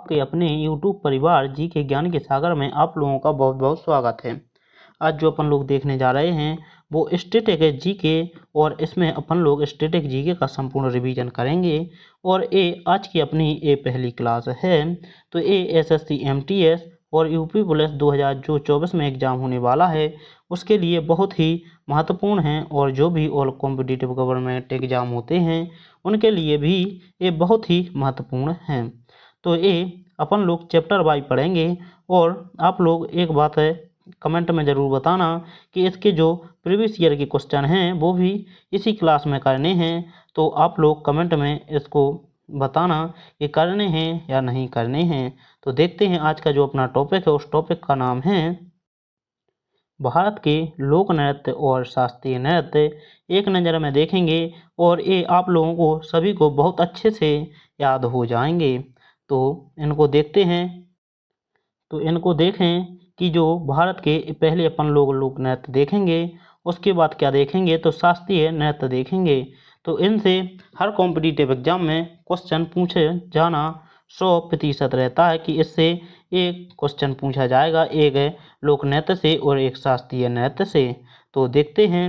आपके अपने YouTube परिवार जी के ज्ञान के सागर में आप लोगों का बहुत बहुत स्वागत है। आज जो अपन लोग देखने जा रहे हैं वो स्टैटिक जीके और इसमें अपन लोग स्टैटिक जीके का संपूर्ण रिवीजन करेंगे। और ये आज की अपनी ये पहली क्लास है। तो ये एसएससी एमटीएस और यूपी पुलिस 2024 में एग्जाम होने वाला है उसके लिए बहुत ही महत्वपूर्ण है। और जो भी ऑल कॉम्पिटिटिव गवर्नमेंट एग्जाम होते हैं उनके लिए भी ये बहुत ही महत्वपूर्ण है। तो ये अपन लोग चैप्टर वाइज पढ़ेंगे। और आप लोग एक बात है कमेंट में ज़रूर बताना कि इसके जो प्रीवियस ईयर के क्वेश्चन हैं वो भी इसी क्लास में करने हैं। तो आप लोग कमेंट में इसको बताना कि करने हैं या नहीं करने हैं। तो देखते हैं आज का जो अपना टॉपिक है उस टॉपिक का नाम है भारत के लोक नृत्य और शास्त्रीय नृत्य। एक नज़र में देखेंगे और ये आप लोगों को सभी को बहुत अच्छे से याद हो जाएंगे। तो इनको देखते हैं। तो इनको देखें कि जो भारत के पहले अपन लोग लोक नृत्य देखेंगे उसके बाद क्या देखेंगे तो शास्त्रीय नृत्य देखेंगे। तो इनसे हर कॉम्पिटिटिव एग्जाम में क्वेश्चन पूछे जाना 100% रहता है कि इससे एक क्वेश्चन पूछा जाएगा, एक लोक नृत्य से और एक शास्त्रीय नृत्य से। तो देखते हैं।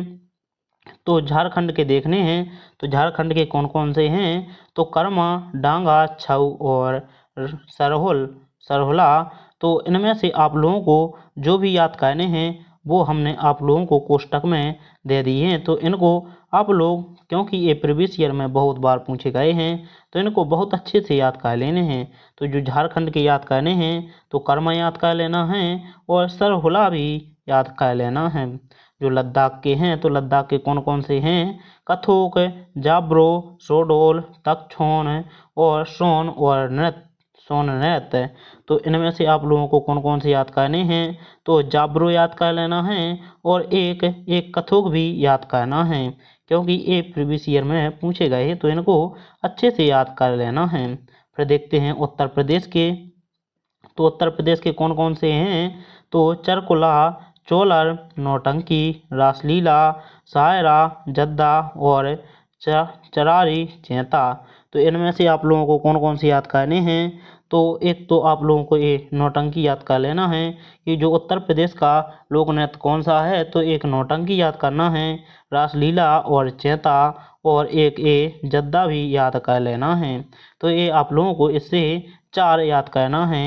तो झारखंड के देखने हैं। तो झारखंड के कौन कौन से हैं तो कर्मा, डांगा, छऊ और सरहुला। तो इनमें से आप लोगों को जो भी याद करने हैं वो हमने आप लोगों को कोष्टक में दे दिए हैं। तो इनको आप लोग क्योंकि ये प्रीवियस ईयर में बहुत बार पूछे गए हैं तो इनको बहुत अच्छे से याद कर लेने हैं। तो जो झारखंड के याद करने हैं तो कर्मा याद कर लेना है और सरहुला भी याद कर लेना है। जो लद्दाख के हैं तो लद्दाख के कौन कौन से हैं कथोक, जाब्रो, सोडोल, तक्षौन और सोन नृत्य। तो इनमें से आप लोगों को कौन कौन से याद करने हैं तो जाब्रो याद कर लेना है और एक कथोक भी याद करना है क्योंकि ये प्रीवियस ईयर में पूछे गए हैं तो इनको अच्छे से याद कर लेना है। फिर देखते हैं उत्तर प्रदेश के। तो उत्तर प्रदेश के कौन कौन से हैं तो चरकुला, चोलर, नौटंकी, रासलीला, शायरा, जद्दा और चरारी चेता। तो इनमें से आप लोगों को कौन कौन से याद करने हैं तो एक तो आप लोगों को ये नौटंकी याद कर लेना है कि जो उत्तर प्रदेश का लोक नृत्य कौन सा है तो एक नौटंकी याद करना है, रासलीला और चेता और एक ये जद्दा भी याद कर लेना है। तो ये आप लोगों को इससे 4 याद करना है।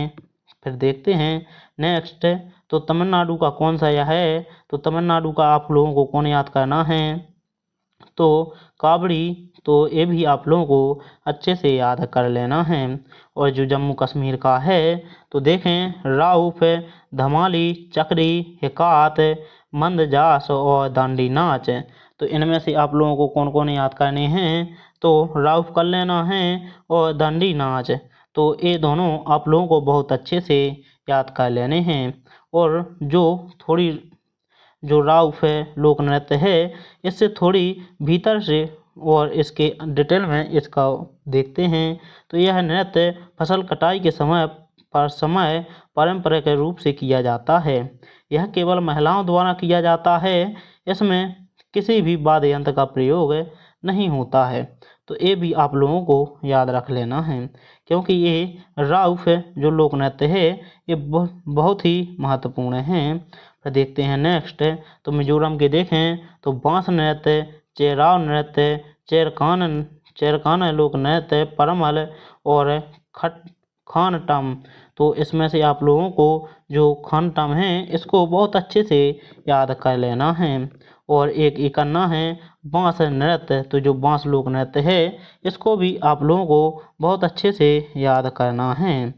फिर देखते हैं नेक्स्ट। तो तमिलनाडु का कौन सा यह है तो तमिलनाडु का आप लोगों को कौन याद करना है तो कावड़ी। तो ये भी आप लोगों को अच्छे से याद कर लेना है। और जो जम्मू कश्मीर का है तो देखें राउफ, धमाली, चक्री, हिकात, मंदजास और दांडी नाच। तो इनमें से आप लोगों को कौन कौन याद करने हैं तो राउफ कर लेना है और दांडी नाच। तो ये दोनों आप लोगों को बहुत अच्छे से याद कर लेने हैं। और जो राउफ है लोक नृत्य है इससे थोड़ी भीतर से और इसके डिटेल में इसका देखते हैं। तो यह नृत्य फसल कटाई के समय पारंपरिक रूप से किया जाता है। यह केवल महिलाओं द्वारा किया जाता है। इसमें किसी भी वाद्य यंत्र का प्रयोग नहीं होता है। तो ये भी आप लोगों को याद रख लेना है क्योंकि ये राउफ जो लोक नृत्य है ये बहुत ही महत्वपूर्ण है। फिर देखते हैं नेक्स्ट। तो मिजोरम के देखें तो बांस नृत्य, चेराव नृत्य, चेरकान लोक नृत्य, परमल और खानटम। तो इसमें से आप लोगों को जो खानटम है इसको बहुत अच्छे से याद कर लेना है। और एक इकन्ना है बांस नृत्य। तो जो बांस लोक नृत्य है इसको भी आप लोगों को बहुत अच्छे से याद करना है।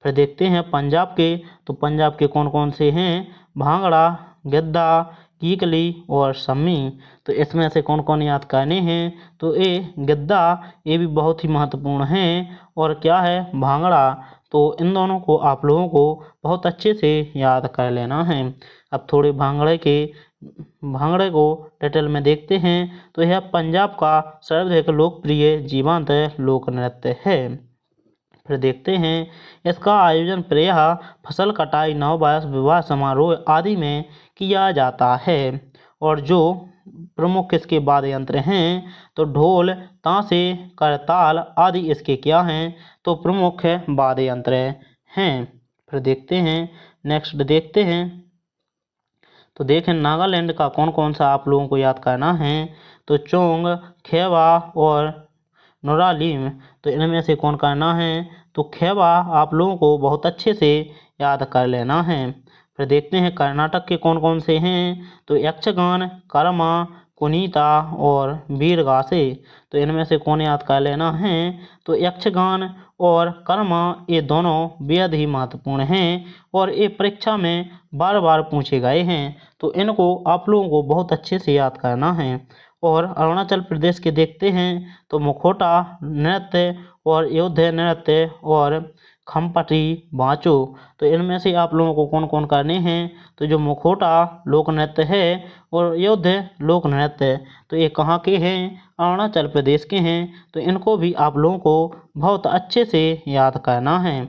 फिर देखते हैं पंजाब के। तो पंजाब के कौन कौन से हैं भांगड़ा, गिद्दा, कीकली और सम्मी। तो इसमें से कौन कौन याद करने हैं तो ये गिद्दा ये भी बहुत ही महत्वपूर्ण है और क्या है भांगड़ा। तो इन दोनों को आप लोगों को बहुत अच्छे से याद कर लेना है। अब थोड़े भांगड़े को डिटेल में देखते हैं। तो यह पंजाब का सर्वाधिक लोकप्रिय जीवंत लोक नृत्य है। फिर देखते हैं इसका आयोजन प्रायः फसल कटाई, नववर्ष, विवाह समारोह आदि में किया जाता है। और जो प्रमुख किसके वाद्य यंत्र हैं? तो ढोल, ताशे, करताल आदि इसके क्या हैं? तो प्रमुख वाद्य यंत्र हैं। फिर देखते हैं, नेक्स्ट देखते हैं। तो देखें नागालैंड का कौन कौन सा आप लोगों को याद करना है? तो चोंग, खेवा और नोरालिम। तो इनमें से कौन करना है? तो खेवा आप लोगों को बहुत अच्छे से याद कर लेना है। फिर देखते हैं कर्नाटक के कौन कौन से हैं? तो यक्षगान, कर्मा, कुनीता और वीरगासे। तो इनमें से कौन याद कर लेना है? तो यक्षगान और कर्मा ये दोनों बेहद ही महत्वपूर्ण हैं और ये परीक्षा में बार बार पूछे गए हैं। तो इनको आप लोगों को बहुत अच्छे से याद करना है। और अरुणाचल प्रदेश के देखते हैं तो मुखौटा नृत्य और युद्ध नृत्य और खम्पटी बाँचो। तो इनमें से आप लोगों को कौन कौन करने हैं? तो जो मुखौटा लोक नृत्य है और युद्ध लोक नृत्य, तो ये कहाँ के हैं? अरुणाचल प्रदेश के हैं। तो इनको भी आप लोगों को बहुत अच्छे से याद करना है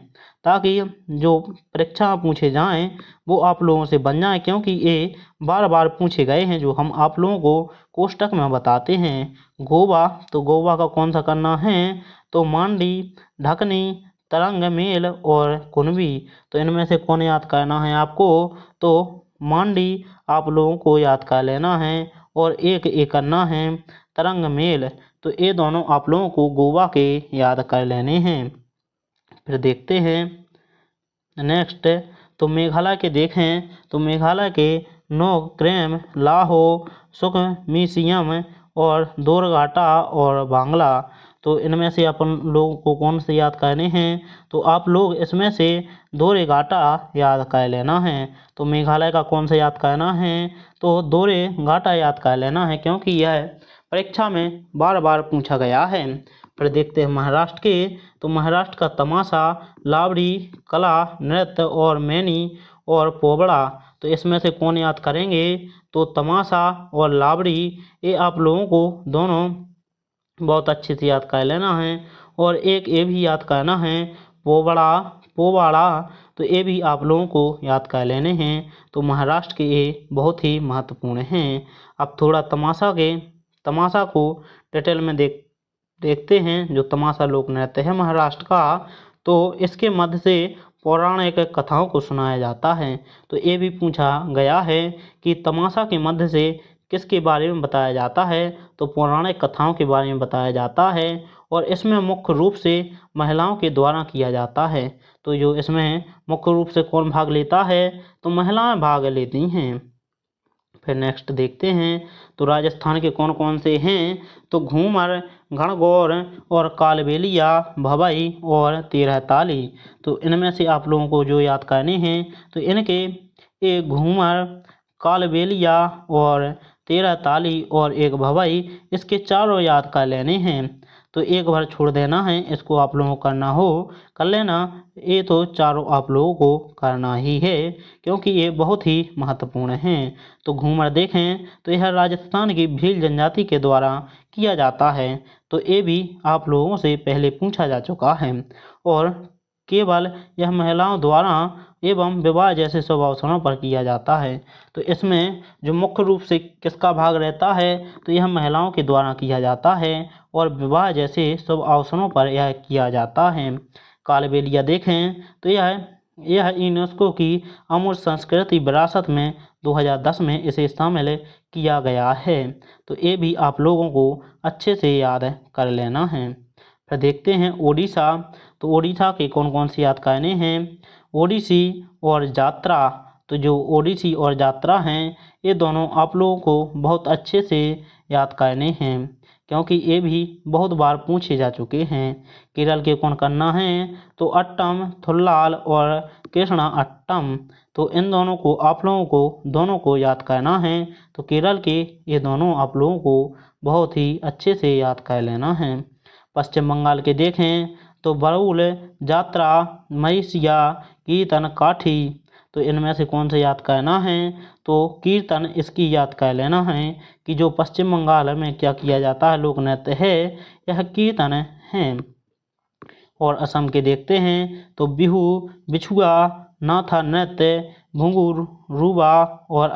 ताकि जो परीक्षा पूछे जाएं वो आप लोगों से बन जाए, क्योंकि ये बार बार पूछे गए हैं जो हम आप लोगों को कोष्टक में बताते हैं। गोवा, तो गोवा का कौन सा करना है? तो मांडी, ढकनी, तरंग मेल और कुनबी। तो इनमें से कौन याद करना है आपको? तो मांडी आप लोगों को याद कर लेना है और एक ये करना है तरंग मेल। तो ये दोनों आप लोगों को गोवा के याद कर लेने हैं। फिर देखते हैं नेक्स्ट। तो मेघालय के देखें तो मेघालय के नोक्रेम, लाहो, सुखमीसियम और दोरघाटा और बांग्ला। तो इनमें से अपन लोगों को कौन से याद करने हैं? तो आप लोग इसमें से दोरघाटा याद कर लेना है। तो मेघालय का कौन सा याद करना है? तो दोरघाटा याद कर लेना है, क्योंकि यह परीक्षा में बार बार पूछा गया है। फिर देखते हैं महाराष्ट्र के। तो महाराष्ट्र का तमाशा, लावड़ी, कला, नृत्य और मैनी और पोबड़ा। तो इसमें से कौन याद करेंगे? तो तमाशा और लावड़ी ये आप लोगों को दोनों बहुत अच्छे से याद कर लेना है। और एक ये भी याद करना है पोबड़ा, पोवाड़ा। तो ये भी आप लोगों को याद कर लेने हैं। तो महाराष्ट्र के ये बहुत ही महत्वपूर्ण हैं। अब थोड़ा तमाशा को डिटेल में देखते हैं। जो तमाशा लोक नृत्य है महाराष्ट्र का, तो इसके मध्य से पौराणिक कथाओं को सुनाया जाता है। तो ये भी पूछा गया है कि तमाशा के मध्य से किसके बारे में बताया जाता है? तो पौराणिक कथाओं के बारे में बताया जाता है और इसमें मुख्य रूप से महिलाओं के द्वारा किया जाता है। तो जो इसमें मुख्य रूप से कौन भाग लेता है? तो महिलाएं भाग लेती हैं। फिर नेक्स्ट देखते हैं। तो राजस्थान के कौन कौन से हैं? तो घूमर, गणगौर और कालबेलिया, भवई और तेरह ताली। तो इनमें से आप लोगों को जो याद करने हैं तो इनके एक घूमर, कालबेलिया और तेरह ताली और एक भवई, इसके चारों याद कर लेने हैं। तो एक बार छोड़ देना है, इसको आप लोगों को करना हो कर लेना। ये तो चारों आप लोगों को करना ही है, क्योंकि ये बहुत ही महत्वपूर्ण हैं। तो घूमर देखें तो यह राजस्थान की भील जनजाति के द्वारा किया जाता है। तो ये भी आप लोगों से पहले पूछा जा चुका है और केवल यह महिलाओं द्वारा एवं विवाह जैसे शुभ अवसरों पर किया जाता है। तो इसमें जो मुख्य रूप से किसका भाग रहता है? तो यह महिलाओं के द्वारा किया जाता है और विवाह जैसे शुभ अवसरों पर यह किया जाता है। कालबेलिया देखें तो यह यूनेस्को की अमूर्त संस्कृति विरासत में 2010 में इसे शामिल किया गया है। तो ये भी आप लोगों को अच्छे से याद कर लेना है। फिर देखते हैं ओडिशा। तो ओडिशा के कौन कौन से याद करने हैं? ओडिसी और यात्रा। तो जो ओडिसी और यात्रा हैं ये दोनों आप लोगों को बहुत अच्छे से याद करने हैं, क्योंकि ये भी बहुत बार पूछे जा चुके हैं। केरल के कौन करना है? तो अट्टम, थुल्लाल और कृष्णा अट्टम। तो इन दोनों को आप लोगों को दोनों को याद करना है। तो केरल के ये दोनों आप लोगों को बहुत ही अच्छे से याद कर लेना है। पश्चिम बंगाल के देखें तो बरौल, यात्रा, महिषिया, कीर्तन, काठी। तो इनमें से कौन से याद करना है? तो कीर्तन इसकी याद कर लेना है कि जो पश्चिम बंगाल में क्या किया जाता है, लोक नृत्य है, यह कीर्तन है। और असम के देखते हैं तो बिहू, बिछुआ, नाथा नृत्य, घुंघरू, रूबा और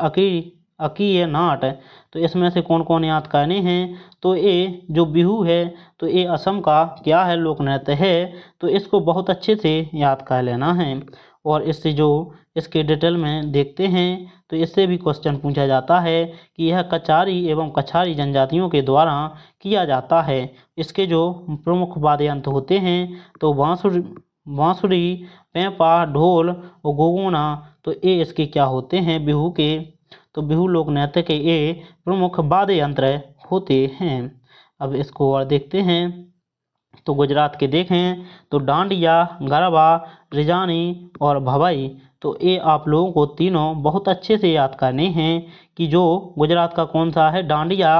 अकीय नाट। तो इसमें से कौन कौन याद करने हैं? तो ये जो बिहू है तो ये असम का क्या है? लोक नृत्य है। तो इसको बहुत अच्छे से याद कर लेना है। और इससे जो इसके डिटेल में देखते हैं तो इससे भी क्वेश्चन पूछा जाता है कि यह कचारी एवं कछारी जनजातियों के द्वारा किया जाता है। इसके जो प्रमुख वाद्य यंत्र होते हैं तो बांसुरी, पेंपा, ढोल और गोगोना। तो ये इसके क्या होते हैं? बिहू के। तो बिहू लोक नृत्य के ये प्रमुख वाद्य यंत्र होते हैं। अब इसको और देखते हैं तो गुजरात के देखें तो डांडिया, गरबा, रिजानी और भवाई। तो ये आप लोगों को तीनों बहुत अच्छे से याद करने हैं कि जो गुजरात का कौन सा है? डांडिया,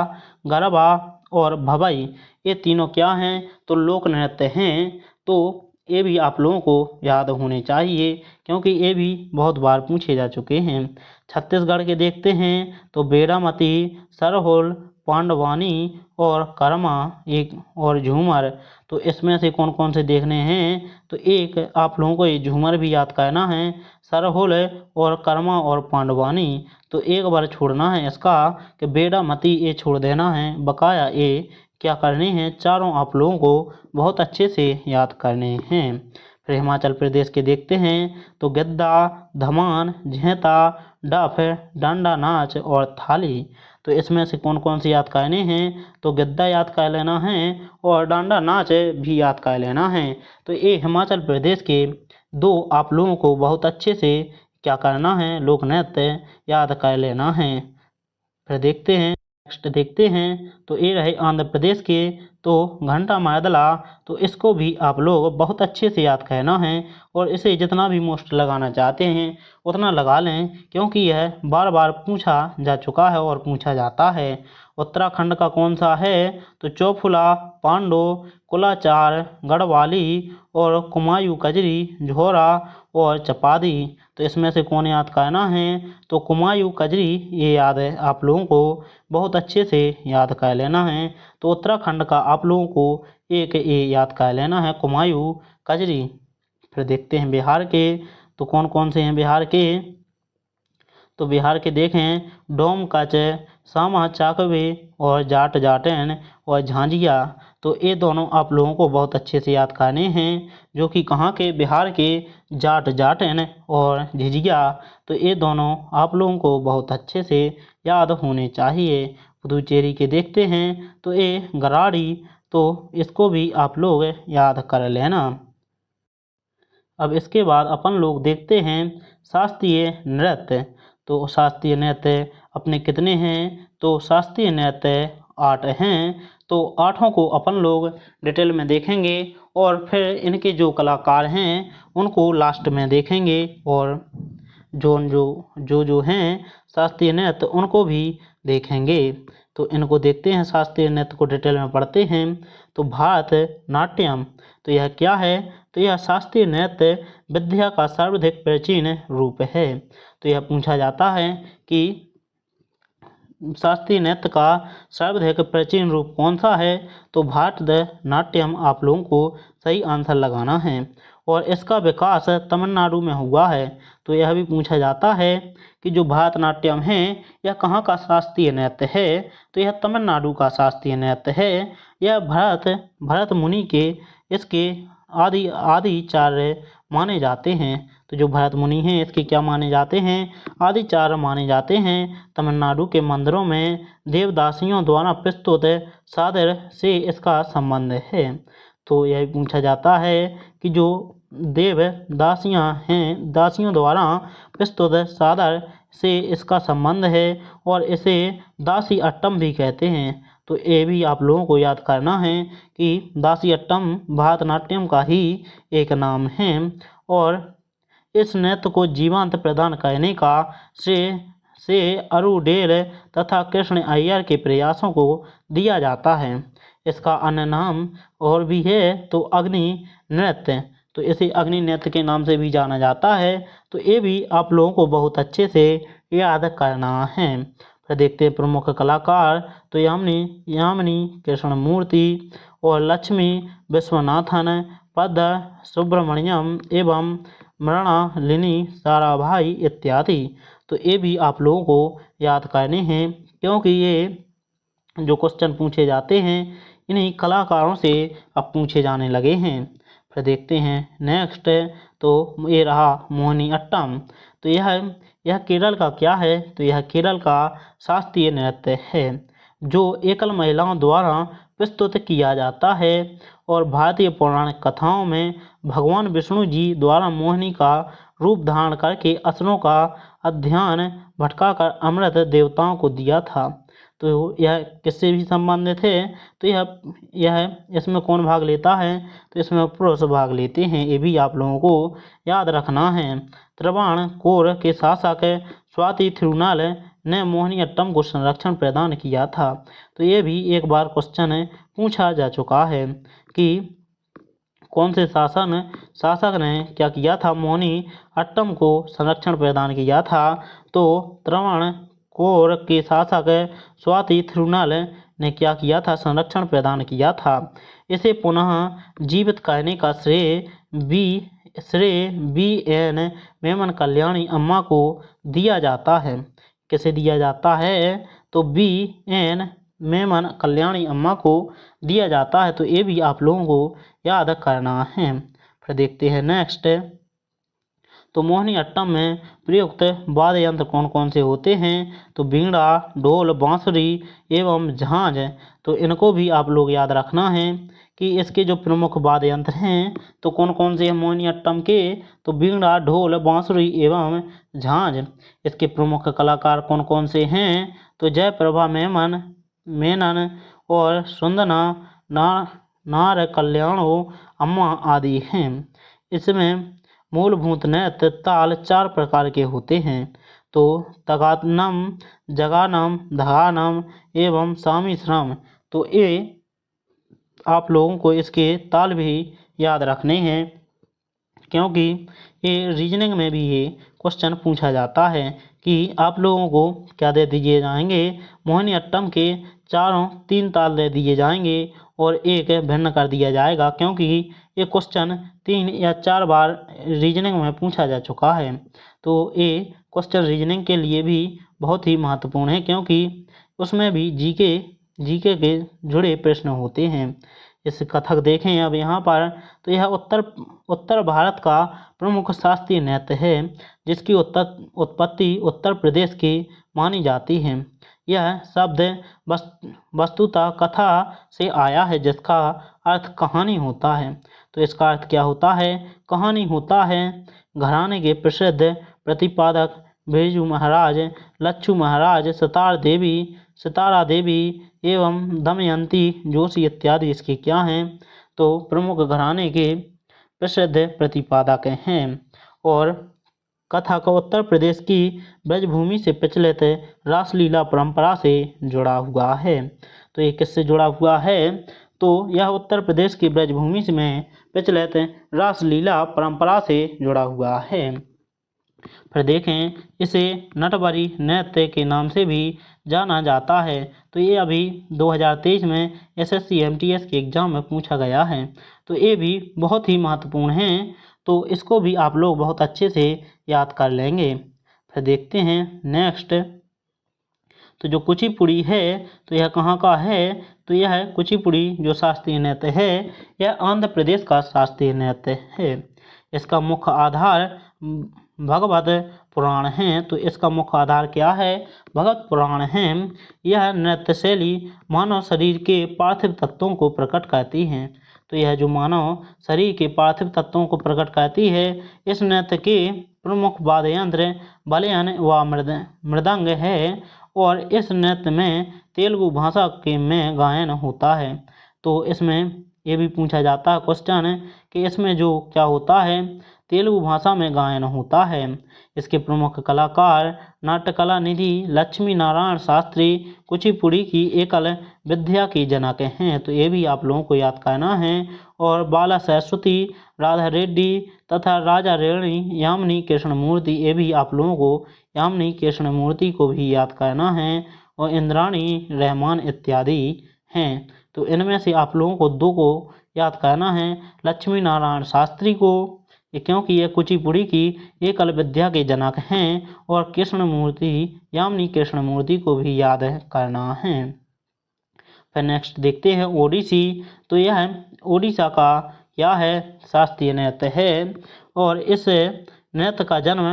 गरबा और भवाई। ये तीनों क्या हैं? तो लोक नृत्य हैं। तो ये भी आप लोगों को याद होने चाहिए क्योंकि ये भी बहुत बार पूछे जा चुके हैं। छत्तीसगढ़ के देखते हैं तो बेड़ामती, सरहोल, पांडवानी और कर्मा एक और झूमर। तो इसमें से कौन कौन से देखने हैं? तो एक आप लोगों को ये झूमर भी याद करना है, सरहुल और कर्मा और पांडवानी। तो एक बार छोड़ना है इसका कि बेड़ामती ये छोड़ देना है, बकाया ये क्या करने हैं? चारों आप लोगों को बहुत अच्छे से याद करने हैं। फिर हिमाचल प्रदेश के देखते हैं तो गिद्दा, धमान, झेंता, डफ, डांडा नाच और थाली। तो इसमें से कौन कौन से याद करने हैं? तो गिद्दा याद कर लेना है और डांडा नाच भी याद कर लेना है। तो ये हिमाचल प्रदेश के दो आप लोगों को बहुत अच्छे से क्या करना है? लोक नृत्य याद कर लेना है। फिर देखते हैं नेक्स्ट देखते हैं तो ये रहे आंध्र प्रदेश के तो घंटा मादला। तो इसको भी आप लोग बहुत अच्छे से याद करना है और इसे जितना भी मोस्ट लगाना चाहते हैं उतना लगा लें क्योंकि यह बार बार पूछा जा चुका है और पूछा जाता है। उत्तराखंड का कौन सा है? तो चौफुला, पांडो, कुलाचार, गढ़वाली और कुमायूं कजरी, झोरा और चपादी। तो इसमें से कौन याद करना है? तो कुमायूं कजरी ये याद है आप लोगों को बहुत अच्छे से याद कर लेना है। तो उत्तराखंड का आप लोगों को एक ये याद कर लेना है, कुमायूं कजरी। फिर देखते हैं बिहार के तो कौन कौन से हैं बिहार के? तो बिहार के देखें डोम कच, सामा चाकवे और जाट जाटन और झांझिया। तो ये दोनों आप लोगों को बहुत अच्छे से याद करने हैं जो कि कहाँ के? बिहार के जाट जाटन और झिझिया। तो ये दोनों आप लोगों को बहुत अच्छे से याद होने चाहिए। पुदुचेरी के देखते हैं तो ये गराड़ी। तो इसको भी आप लोग याद कर लेना। अब इसके बाद अपन लोग देखते हैं शास्त्रीय नृत्य। तो शास्त्रीय नृत्य अपने कितने हैं? तो शास्त्रीय नृत्य 8 हैं। तो आठों को अपन लोग डिटेल में देखेंगे और फिर इनके जो कलाकार हैं उनको लास्ट में देखेंगे और जो हैं शास्त्रीय नृत्य उनको भी देखेंगे। तो इनको देखते हैं, शास्त्रीय नृत्य को डिटेल में पढ़ते हैं। तो भारतनाट्यम तो यह क्या है? तो यह शास्त्रीय नृत्य विद्या का सर्वाधिक प्राचीन रूप है। तो यह पूछा जाता है कि शास्त्रीय नृत्य का सर्वाधिक प्राचीन रूप कौन सा है? तो भारतनाट्यम आप लोगों को सही आंसर लगाना है और इसका विकास तमिलनाडु में हुआ है। तो यह भी पूछा जाता है कि जो भारतनाट्यम है यह कहाँ का शास्त्रीय नृत्य है? तो यह तमिलनाडु का शास्त्रीय नृत्य है। यह भरत मुनि के इसके आदिचार्य माने जाते हैं। तो जो भरत मुनि हैं इसके क्या माने जाते हैं? आदिचार्य माने जाते हैं। तमिलनाडु के मंदिरों में देवदासियों द्वारा प्रस्तुत सादर से इसका संबंध है। तो यह पूछा जाता है कि जो देव दासियां हैं, दासियों द्वारा प्रस्तुत सादर से इसका संबंध है और इसे दासी अट्टम भी कहते हैं। तो ये भी आप लोगों को याद करना है कि दासी अट्टम भारतनाट्यम का ही एक नाम है और इस नृत्य को जीवंत प्रदान करने का श्रेय अरुडेल तथा कृष्ण अय्यर के प्रयासों को दिया जाता है। इसका अन्य नाम और भी है तो अग्नि नृत्य। तो इसे अग्नि नृत्य के नाम से भी जाना जाता है। तो ये भी आप लोगों को बहुत अच्छे से याद करना है। फिर देखते हैं प्रमुख कलाकार तो यामिनी कृष्णमूर्ति और लक्ष्मी विश्वनाथन, पद सुब्रमण्यम एवं मृणालिनी साराभाई इत्यादि। तो ये भी आप लोगों को याद करने हैं, क्योंकि ये जो क्वेश्चन पूछे जाते हैं इन्हीं कलाकारों से अब पूछे जाने लगे हैं। फिर देखते हैं नेक्स्ट, तो ये रहा मोहिनीअट्टम। तो यह केरल का क्या है? तो यह केरल का शास्त्रीय नृत्य है जो एकल महिलाओं द्वारा प्रस्तुत किया जाता है और भारतीय पौराणिक कथाओं में भगवान विष्णु जी द्वारा मोहिनी का रूप धारण करके असुरों का ध्यान भटकाकर अमृत देवताओं को दिया था। तो यह किससे भी संबंधित है? तो यह इसमें कौन भाग लेता है? तो इसमें पुरुष भाग लेते हैं, ये भी आप लोगों को याद रखना है। त्रावणकोर के शासक स्वाति थिरुनाल ने मोहिनीअट्टम को संरक्षण प्रदान किया था। तो ये भी एक बार क्वेश्चन पूछा जा चुका है कि कौन से शासक ने क्या किया था, मोहिनीअट्टम को संरक्षण प्रदान किया था? तो त्रावणकोर के शासक स्वाति थिरुनाल ने क्या किया था? संरक्षण प्रदान किया था। इसे पुनः जीवित करने का श्रेय बी.एन. मेमन कल्याणी अम्मा को दिया जाता है। किसे दिया जाता है? तो बी.एन. मेमन कल्याणी अम्मा को दिया जाता है। तो ये भी आप लोगों को याद करना है। फिर देखते हैं नेक्स्ट, तो मोहिनीअट्टम में प्रयुक्त वाद्य यंत्र कौन कौन से होते हैं? तो बीड़ा, ढोल, बांसुरी एवं झांझ। तो इनको भी आप लोग याद रखना है कि इसके जो प्रमुख वाद्य यंत्र हैं तो कौन कौन से हैं मोहिनीअट्टम के? तो बीड़ा, ढोल, बांसुरी एवं झांझ। इसके प्रमुख कलाकार कौन कौन से हैं? तो जयप्रभा मेनन और सुंदना नार कल्याणो अम्मा आदि हैं। इसमें मूलभूत नृत्य ताल 4 प्रकार के होते हैं। तो तगानम, जगानम, धगानम एवं सामिश्रम। तो ये आप लोगों को इसके ताल भी याद रखने हैं, क्योंकि ये रीजनिंग में भी ये क्वेश्चन पूछा जाता है कि आप लोगों को क्या दे दिए जाएंगे? मोहिनीअट्टम के 3 ताल दे दिए जाएंगे और एक भिन्न कर दिया जाएगा, क्योंकि ये क्वेश्चन 3 या 4 बार रीजनिंग में पूछा जा चुका है। तो ये क्वेश्चन रीजनिंग के लिए भी बहुत ही महत्वपूर्ण है, क्योंकि उसमें भी जीके के जुड़े प्रश्न होते हैं। इस कथक देखें अब यहाँ पर, तो यह उत्तर भारत का प्रमुख शास्त्रीय नृत्य है जिसकी उत्पत्ति उत्तर प्रदेश की मानी जाती है। यह शब्द वस्तुतः कथा से आया है जिसका अर्थ कहानी होता है। तो इसका अर्थ क्या होता है? कहानी होता है। घराने के प्रसिद्ध प्रतिपादक बिरजू महाराज, लच्छू महाराज, सितारा देवी एवं दमयंती जोशी इत्यादि इसके क्या हैं? तो प्रमुख घराने के प्रसिद्ध प्रतिपादक हैं। और कथा का उत्तर प्रदेश की ब्रजभूमि से प्रचलित रासलीला परंपरा से जुड़ा हुआ है। तो ये किससे जुड़ा हुआ है? तो यह उत्तर प्रदेश की ब्रजभूमि में प्रचलित रासलीला परंपरा से जुड़ा हुआ है। फिर देखें, इसे नटबरी नृत्य के नाम से भी जाना जाता है। तो ये अभी 2023 में SSC MTS के एग्जाम में पूछा गया है। तो ये भी बहुत ही महत्वपूर्ण है, तो इसको भी आप लोग बहुत अच्छे से याद कर लेंगे। फिर देखते हैं नेक्स्ट, तो जो कुचिपुड़ी है तो यह कहाँ का है? तो यह कुचिपुड़ी जो शास्त्रीय नृत्य है यह आंध्र प्रदेश का शास्त्रीय नृत्य है। इसका मुख्य आधार भगवत पुराण है। तो इसका मुख्य आधार क्या है? भगवत पुराण है। यह नृत्य शैली मानव शरीर के पार्थिव तत्वों को प्रकट करती है। तो यह जो मानव शरीर के पार्थिव तत्वों को प्रकट करती है, इस नृत्य के प्रमुख वाद्य यंत्र बलियन व मृदंग है और इस नृत्य में तेलुगु भाषा के में गायन होता है। तो इसमें ये भी पूछा जाता है क्वेश्चन कि इसमें जो क्या होता है, तेलुगु भाषा में गायन होता है। इसके प्रमुख कलाकार नाट्यकला निधि लक्ष्मी नारायण शास्त्री कुचिपुड़ी की एकल विद्या की जनक हैं। तो ये भी आप लोगों को याद करना है। और बाला सरस्वती, राधा रेड्डी तथा राजा रेणी यामिनी कृष्णमूर्ति, ये भी आप लोगों को यामिनी कृष्णमूर्ति को भी याद करना है। और इंद्राणी रहमान इत्यादि हैं। तो इनमें से आप लोगों को 2 को याद करना है, लक्ष्मी नारायण शास्त्री को क्योंकि ये कुचिपुड़ी की एकल विद्या के जनक हैं और कृष्णमूर्ति यामिनी कृष्णमूर्ति को भी याद करना है। फिर नेक्स्ट देखते हैं ओडिसी। तो यह ओडिशा का क्या है, शास्त्रीय नृत्य है और इस नृत्य का जन्म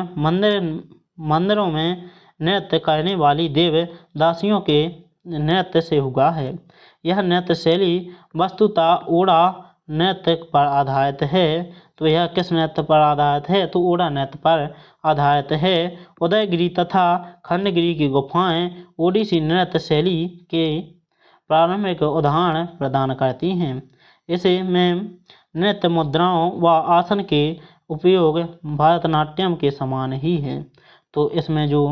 मंदिरों में नृत्य करने वाली देव दासियों के नृत्य से हुआ है। यह नृत्य शैली वस्तुतः ओड़ा नृत्य पर आधारित है। तो यह किस नृत्य पर आधारित है, तो ओड़ा नृत्य पर आधारित है। उदयगिरी तथा खंडगिरी की गुफाएं ओडिसी नृत्य शैली के प्रारंभिक उदाहरण प्रदान करती हैं। इसे में नृत्य मुद्राओं व आसन के उपयोग भरतनाट्यम के समान ही है। तो इसमें जो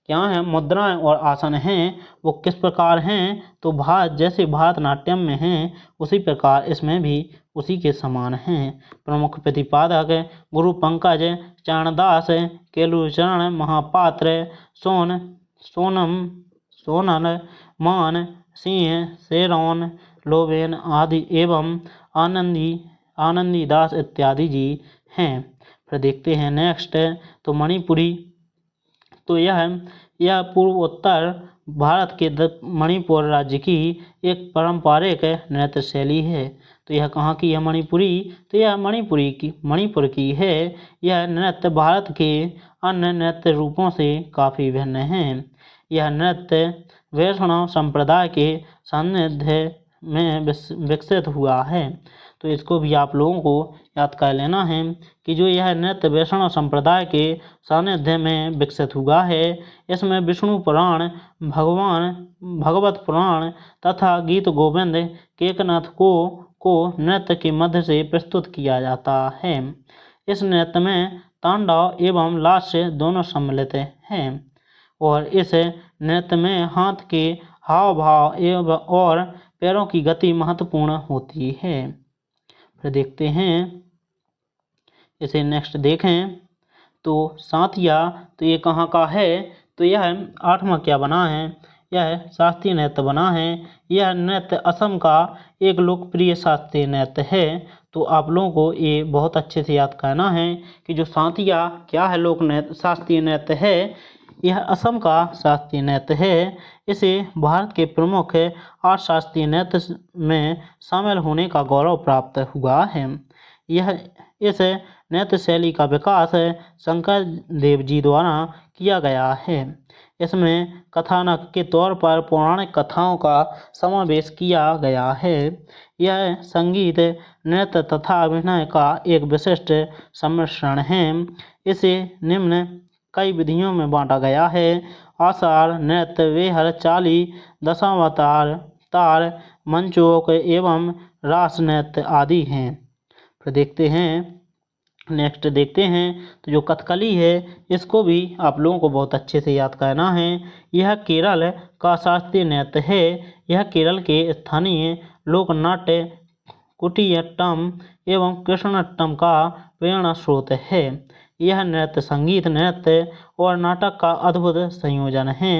क्या है मुद्राएं और आसन हैं वो किस प्रकार हैं, तो जैसे भरतनाट्यम में हैं उसी प्रकार इसमें भी उसी के समान हैं। प्रमुख प्रतिपादक गुरु पंकज, चरणदास, केलुचरण महापात्र, सोनल मान सिंह, सेरोन, लोबेन आदि एवं आनंदी दास इत्यादि जी हैं। फिर देखते हैं नेक्स्ट, तो मणिपुरी। तो यह पूर्व उत्तर भारत के मणिपुर राज्य की एक पारंपरिक नृत्य शैली है। तो यह कहाँ की है, मणिपुरी। तो यह मणिपुर की है। यह नृत्य भारत के अन्य नृत्य रूपों से काफ़ी भिन्न है। यह नृत्य वैष्णव संप्रदाय के सान्निध्य में विकसित हुआ है। तो इसको भी आप लोगों को याद कर लेना है कि जो यह नृत्य वैष्णव संप्रदाय के सानिध्य में विकसित हुआ है। इसमें विष्णु पुराण, भगवत पुराण तथा गीत गोविंद केकनाथ को नृत्य के मध्य से प्रस्तुत किया जाता है। इस नृत्य में तांडव एवं लास्य दोनों सम्मिलित हैं और इस नृत्य में हाथ के हाव भाव और पैरों की गति महत्वपूर्ण होती है। फिर देखते हैं इसे नेक्स्ट देखें, तो साथिया। तो ये कहाँ का है, तो यह 8वां क्या बना है, यह शास्त्रीय नृत्य बना है। यह नृत्य असम का एक लोकप्रिय शास्त्रीय नृत्य है। तो आप लोगों को ये बहुत अच्छे से याद करना है कि जो साथिया क्या है, लोक नृत्य शास्त्रीय नृत्य है। यह असम का शास्त्रीय नृत्य है। इसे भारत के प्रमुख 8 शास्त्रीय नृत्य में शामिल होने का गौरव प्राप्त हुआ है। इस नृत्य शैली का विकास शंकर देव जी द्वारा किया गया है। इसमें कथानक के तौर पर पौराणिक कथाओं का समावेश किया गया है। यह संगीत, नृत्य तथा अभिनय का एक विशिष्ट सम्मिश्रण है। इसे निम्न कई विधियों में बांटा गया है: आषाढ़ नृत्य, वेहर, चाली, दशावतार, तार, मंचोक एवं रास नृत्य आदि हैं। फिर देखते हैं नेक्स्ट देखते हैं, तो जो कथकली है इसको भी आप लोगों को बहुत अच्छे से याद करना है। यह केरल का शास्त्रीय नृत्य है। यह केरल के स्थानीय लोकनाट्य कुटियाट्टम एवं कृष्णाट्टम का प्रेरणा स्रोत है। यह नृत्य संगीत, नृत्य और नाटक का अद्भुत संयोजन है।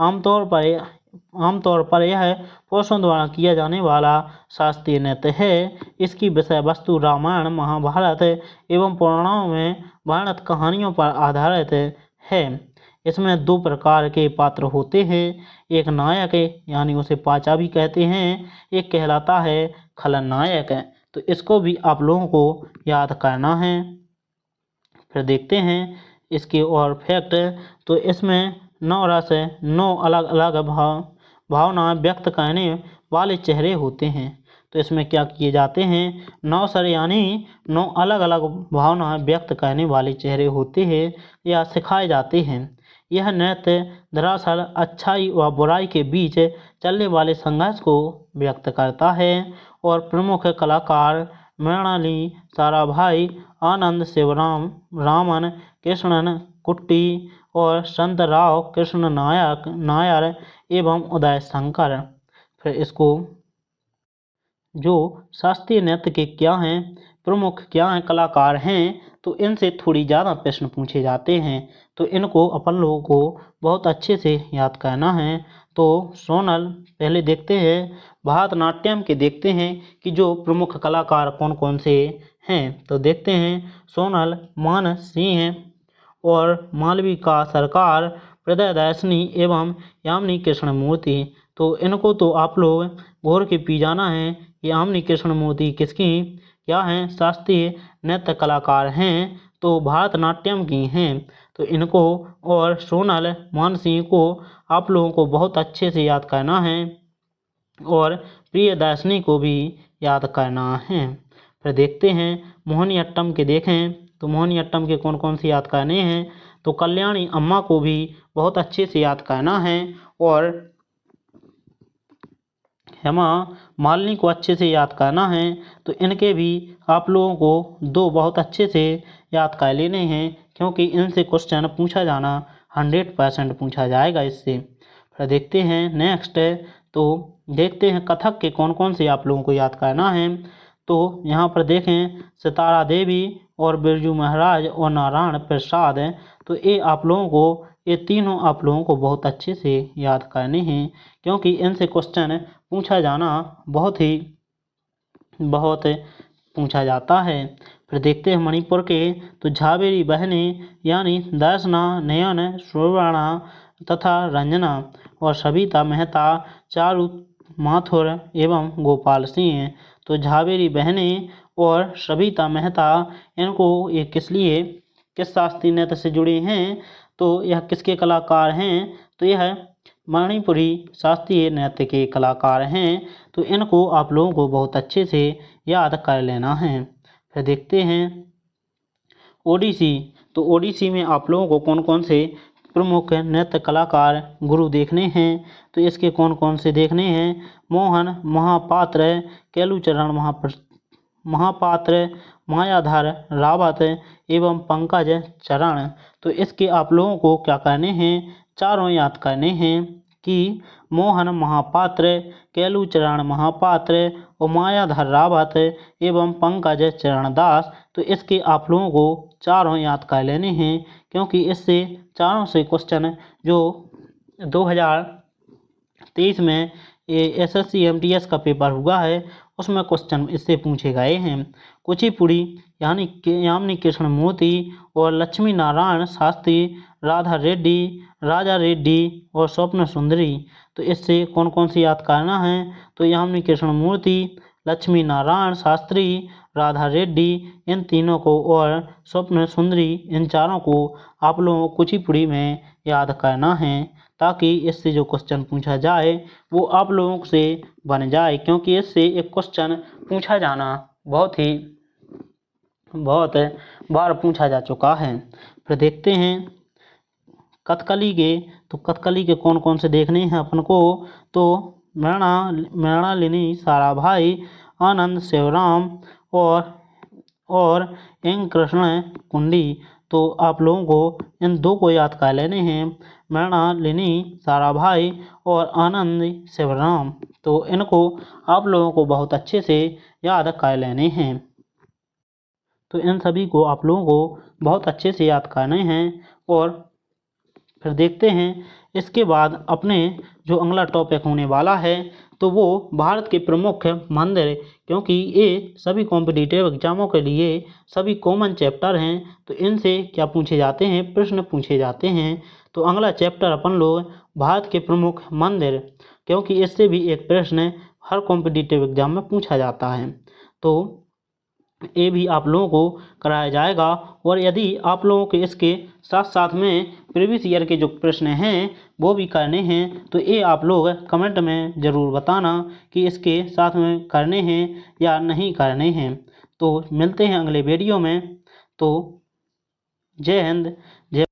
आमतौर पर यह पुरुषों द्वारा किया जाने वाला शास्त्रीय नृत्य है। इसकी विषय वस्तु रामायण, महाभारत एवं पुराणों में वर्णित कहानियों पर आधारित है। इसमें 2 प्रकार के पात्र होते हैं, एक नायक यानी उसे पाचा भी कहते हैं, एक कहलाता है खलनायक। तो इसको भी आप लोगों को याद करना है। फिर देखते हैं इसके और फैक्ट। तो इसमें 9 रस, 9 अलग अलग भावनाएं व्यक्त करने वाले चेहरे होते हैं। तो इसमें क्या किए जाते हैं, 9 सर यानी 9 अलग अलग भावनाएं व्यक्त करने वाले चेहरे होते हैं या सिखाए जाते हैं। यह नृत्य दरअसल अच्छाई व बुराई के बीच चलने वाले संघर्ष को व्यक्त करता है और प्रमुख कलाकार मृणाली, साराभाई, आनंद, शिवराम, रामन, कृष्णन कुट्टी और संतराव कृष्ण नायर एवं उदय शंकर। फिर इसको जो शास्त्रीय नृत्य के क्या हैं, प्रमुख क्या हैं कलाकार हैं, तो इनसे थोड़ी ज़्यादा प्रश्न पूछे जाते हैं, तो इनको अपन लोगों को बहुत अच्छे से याद करना है। तो सोनल पहले देखते हैं भरतनाट्यम के, देखते हैं कि जो प्रमुख कलाकार कौन कौन से हैं। तो देखते हैं सोनल मान सिंह और मालविका सरकार, प्रियदर्शिनी एवं यामिनी कृष्णमूर्ति। तो इनको तो आप लोग गौर के पी जाना है। यामिनी कृष्णमूर्ति किसकी क्या हैं? शास्त्रीय नृत्य कलाकार हैं, तो भरतनाट्यम की हैं। तो इनको और सोनल मानसिंह को आप लोगों को बहुत अच्छे से याद करना है और प्रियदर्शिनी को भी याद करना है। फिर देखते हैं मोहिनीअट्टम के, देखें तो मोहिनीअट्टम के कौन कौन से याद करने हैं। तो कल्याणी अम्मा को भी बहुत अच्छे से याद करना है और हेमा मालिनी को अच्छे से याद करना है। तो इनके भी आप लोगों को दो बहुत अच्छे से याद कर लेने हैं, क्योंकि इनसे क्वेश्चन पूछा जाना 100% पूछा जाएगा इससे। फिर देखते हैं नेक्स्ट, तो देखते हैं कथक के कौन कौन से आप लोगों को याद करना है। तो यहाँ पर देखें सितारा देवी और बिरजू महाराज और नारायण प्रसाद। तो ये आप लोगों को, ये तीनों आप लोगों को बहुत अच्छे से याद करने हैं, क्योंकि इनसे क्वेश्चन पूछा जाना बहुत पूछा जाता है। फिर देखते हैं मणिपुर के, तो झावेरी बहनें यानी दर्शना, नयन, सुवर्णा तथा रंजना और सविता मेहता, चारू माथुर एवं गोपाल सिंह। तो झावेरी बहनें और सविता मेहता, इनको ये किस शास्त्रीय नृत्य से जुड़े हैं? तो यह किसके कलाकार हैं? तो यह मणिपुरी शास्त्रीय नृत्य के कलाकार हैं। तो इनको आप लोगों को बहुत अच्छे से याद कर लेना है। फिर देखते हैं ओडिसी। तो ओडिसी में आप लोगों को कौन कौन से प्रमुख नृत्य कलाकार गुरु देखने हैं। तो इसके कौन कौन से देखने हैं? मोहन महापात्र, केलुचरण महापात्र, मायाधर रावत एवं पंकज चरण। तो इसके आप लोगों को क्या करने हैं? चारों याद करने हैं कि मोहन महापात्र, केलुचरण महापात्र और मायाधर रावत एवं पंकज चरण दास। तो इसके आप लोगों को चारों याद कर लेने हैं, क्योंकि इससे चारों से क्वेश्चन जो 2023 में SSC MTS का पेपर हुआ है, उसमें क्वेश्चन इससे पूछे गए हैं। कुचिपुड़ी यानी यामिनी कृष्णमूर्ति और लक्ष्मी नारायण शास्त्री, राधा रेड्डी और स्वप्न सुंदरी। तो इससे कौन कौन सी याद करना है? तो यामिनी कृष्णमूर्ति, लक्ष्मी नारायण शास्त्री, राधा रेड्डी, इन तीनों को और स्वप्न सुंदरी, इन चारों को आप लोगों को कुचिपुड़ी में याद करना है, ताकि इससे जो क्वेश्चन पूछा जाए वो आप लोगों से बन जाए, क्योंकि इससे एक क्वेश्चन पूछा जाना बहुत बार पूछा जा चुका है। फिर देखते हैं कथकली के, तो कथकली के कौन कौन से देखने हैं अपन को। तो मृणालिनी साराभाई, आनंद शिवराम और एन कृष्ण कुंडी। तो आप लोगों को इन दो को याद कर लेने हैं, मृणालिनी साराभाई और आनंद शिवराम। तो इनको आप लोगों को बहुत अच्छे से याद कर लेने हैं। तो इन सभी को आप लोगों को बहुत अच्छे से याद करने हैं। और फिर देखते हैं इसके बाद अपने जो अगला टॉपिक होने वाला है, तो वो भारत के प्रमुख मंदिर, क्योंकि ये सभी कॉम्पिटिटिव एग्जामों के लिए सभी कॉमन चैप्टर हैं, तो इनसे क्या पूछे जाते हैं? प्रश्न पूछे जाते हैं। तो अगला चैप्टर अपन लोग भारत के प्रमुख मंदिर, क्योंकि इससे भी एक प्रश्न हर कॉम्पिटिटिव एग्जाम में पूछा जाता है, तो ये भी आप लोगों को कराया जाएगा। और यदि आप लोगों के इसके साथ साथ में प्रीवियस ईयर के जो प्रश्न हैं वो भी करने हैं, तो ये आप लोग कमेंट में ज़रूर बताना कि इसके साथ में करने हैं या नहीं करने हैं। तो मिलते हैं अगले वीडियो में। तो जय हिंद, जय